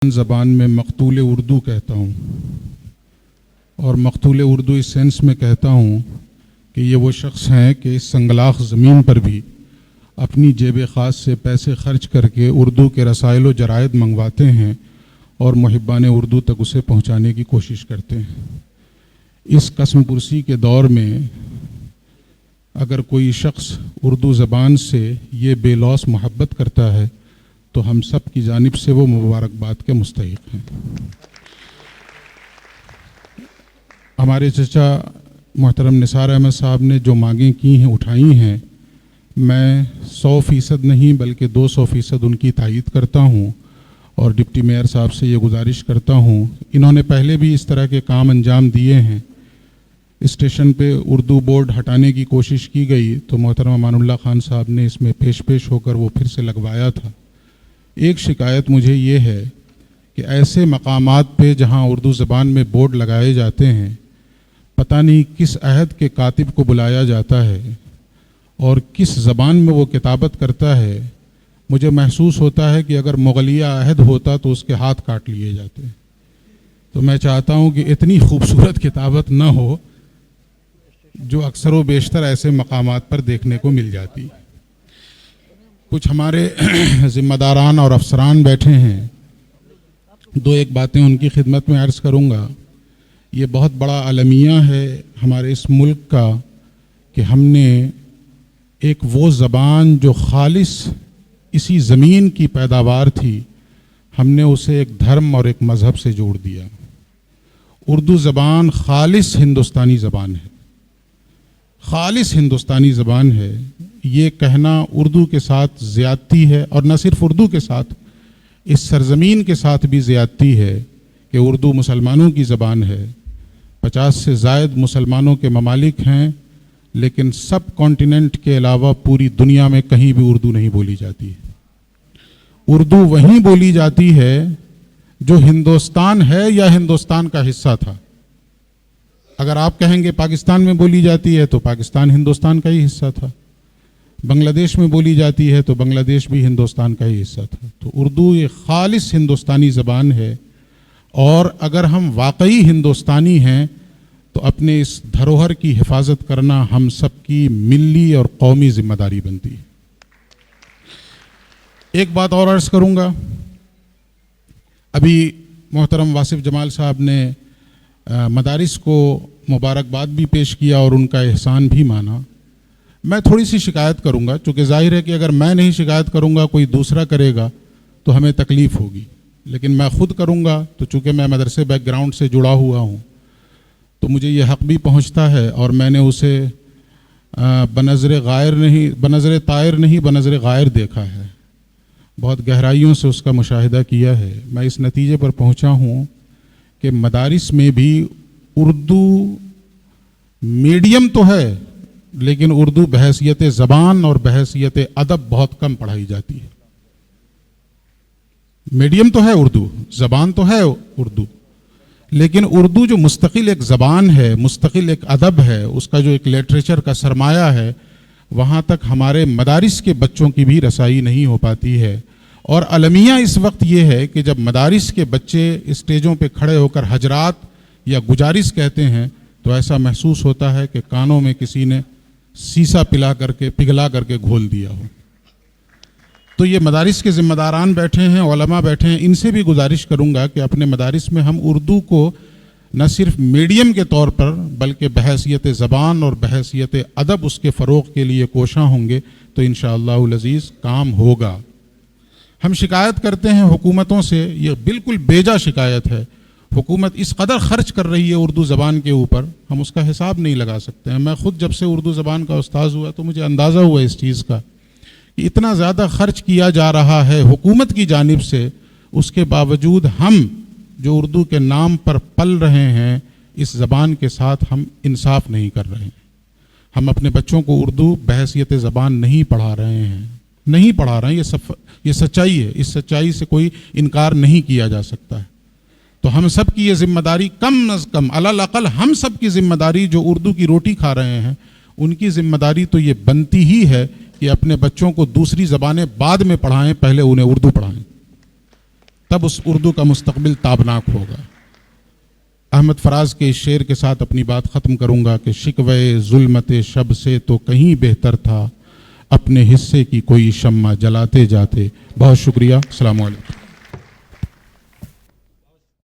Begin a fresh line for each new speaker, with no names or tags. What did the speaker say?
زبان میں مقتول اردو کہتا ہوں، اور مقتول اردو اس سینس میں کہتا ہوں کہ یہ وہ شخص ہیں کہ اس سنگلاخ زمین پر بھی اپنی جیب خاص سے پیسے خرچ کر کے اردو کے رسائل و جرائد منگواتے ہیں اور محبان اردو تک اسے پہنچانے کی کوشش کرتے ہیں۔ اس قسم پرسی کے دور میں اگر کوئی شخص اردو زبان سے یہ بے لوث محبت کرتا ہے تو ہم سب کی جانب سے وہ مبارکباد کے مستحق ہیں۔ ہمارے چچا محترم نثار احمد صاحب نے جو مانگیں کی ہیں، اٹھائی ہیں، میں 100% نہیں بلکہ 200% ان کی تائید کرتا ہوں، اور ڈپٹی میئر صاحب سے یہ گزارش کرتا ہوں۔ انہوں نے پہلے بھی اس طرح کے کام انجام دیے ہیں۔ اسٹیشن پہ اردو بورڈ ہٹانے کی کوشش کی گئی تو محترم امان اللہ خان صاحب نے اس میں پیش ہو کر وہ پھر سے لگوایا تھا۔ ایک شکایت مجھے یہ ہے کہ ایسے مقامات پہ جہاں اردو زبان میں بورڈ لگائے جاتے ہیں، پتہ نہیں کس عہد کے کاتب کو بلایا جاتا ہے اور کس زبان میں وہ کتابت کرتا ہے۔ مجھے محسوس ہوتا ہے کہ اگر مغلیہ عہد ہوتا تو اس کے ہاتھ کاٹ لیے جاتے۔ تو میں چاہتا ہوں کہ اتنی خوبصورت کتابت نہ ہو جو اکثر و بیشتر ایسے مقامات پر دیکھنے کو مل جاتی۔ کچھ ہمارے ذمہ داران اور افسران بیٹھے ہیں، دو ایک باتیں ان کی خدمت میں عرض کروں گا۔ یہ بہت بڑا المیہ ہے ہمارے اس ملک کا کہ ہم نے ایک وہ زبان جو خالص اسی زمین کی پیداوار تھی، ہم نے اسے ایک دھرم اور ایک مذہب سے جوڑ دیا۔ اردو زبان خالص ہندوستانی زبان ہے، خالص ہندوستانی زبان ہے۔ یہ کہنا اردو کے ساتھ زیادتی ہے، اور نہ صرف اردو کے ساتھ، اس سرزمین کے ساتھ بھی زیادتی ہے کہ اردو مسلمانوں کی زبان ہے۔ 50 سے زائد مسلمانوں کے ممالک ہیں، لیکن سب کانٹیننٹ کے علاوہ پوری دنیا میں کہیں بھی اردو نہیں بولی جاتی ہے۔ اردو وہیں بولی جاتی ہے جو ہندوستان ہے یا ہندوستان کا حصہ تھا۔ اگر آپ کہیں گے پاکستان میں بولی جاتی ہے تو پاکستان ہندوستان کا ہی حصہ تھا، بنگلہ دیش میں بولی جاتی ہے تو بنگلہ دیش بھی ہندوستان کا ہی حصہ تھا۔ تو اردو یہ خالص ہندوستانی زبان ہے، اور اگر ہم واقعی ہندوستانی ہیں تو اپنے اس دھروہر کی حفاظت کرنا ہم سب کی ملی اور قومی ذمہ داری بنتی ہے۔ ایک بات اور عرض کروں گا۔ ابھی محترم واصف جمال صاحب نے مدارس کو مبارکباد بھی پیش کیا اور ان کا احسان بھی مانا۔ میں تھوڑی سی شکایت کروں گا، چونکہ ظاہر ہے کہ اگر میں نہیں شکایت کروں گا کوئی دوسرا کرے گا تو ہمیں تکلیف ہوگی، لیکن میں خود کروں گا تو چونکہ میں مدرسے بیک گراؤنڈ سے جڑا ہوا ہوں تو مجھے یہ حق بھی پہنچتا ہے، اور میں نے اسے بنظر طائر نہیں بنظر غائر دیکھا ہے، بہت گہرائیوں سے اس کا مشاہدہ کیا ہے۔ میں اس نتیجے پر پہنچا ہوں کہ مدارس میں بھی اردو میڈیم تو ہے، لیکن اردو بحیثیت زبان اور بحیثیت ادب بہت کم پڑھائی جاتی ہے۔ میڈیم تو ہے اردو، زبان تو ہے اردو، لیکن اردو جو مستقل ایک زبان ہے، مستقل ایک ادب ہے، اس کا جو ایک لٹریچر کا سرمایہ ہے، وہاں تک ہمارے مدارس کے بچوں کی بھی رسائی نہیں ہو پاتی ہے۔ اور المیہ اس وقت یہ ہے کہ جب مدارس کے بچے اسٹیجوں پہ کھڑے ہو کر حضرات یا گزارش کہتے ہیں تو ایسا محسوس ہوتا ہے کہ کانوں میں کسی نے سیسا پگھلا کر کے گھول دیا ہو۔ تو یہ مدارس کے ذمہ داران بیٹھے ہیں، علماء بیٹھے ہیں، ان سے بھی گزارش کروں گا کہ اپنے مدارس میں ہم اردو کو نہ صرف میڈیم کے طور پر بلکہ بحیثیت زبان اور بحیثیت ادب اس کے فروغ کے لیے کوشاں ہوں گے تو انشاءاللہ العزیز کام ہوگا۔ ہم شکایت کرتے ہیں حکومتوں سے، یہ بالکل بیجا شکایت ہے۔ حکومت اس قدر خرچ کر رہی ہے اردو زبان کے اوپر، ہم اس کا حساب نہیں لگا سکتے ہیں۔ میں خود جب سے اردو زبان کا استاذ ہوا تو مجھے اندازہ ہوا اس چیز کا کہ اتنا زیادہ خرچ کیا جا رہا ہے حکومت کی جانب سے، اس کے باوجود ہم جو اردو کے نام پر پل رہے ہیں اس زبان کے ساتھ ہم انصاف نہیں کر رہے ہیں۔ ہم اپنے بچوں کو اردو بحیثیت زبان نہیں پڑھا رہے ہیں، نہیں پڑھا رہے ہیں۔ یہ سچائی ہے، اس سچائی سے کوئی انکار نہیں کیا جا سکتا ہے۔ تو ہم سب کی یہ ذمہ داری، کم از کم علی الاقل ہم سب کی ذمہ داری جو اردو کی روٹی کھا رہے ہیں ان کی ذمہ داری تو یہ بنتی ہی ہے کہ اپنے بچوں کو دوسری زبانیں بعد میں پڑھائیں، پہلے انہیں اردو پڑھائیں۔ تب اس اردو کا مستقبل تابناک ہوگا۔ احمد فراز کے اس شعر کے ساتھ اپنی بات ختم کروں گا کہ شکوے ظلمت شب سے تو کہیں بہتر تھا، اپنے حصے کی کوئی شمع جلاتے جاتے۔ بہت شکریہ، السلام علیکم۔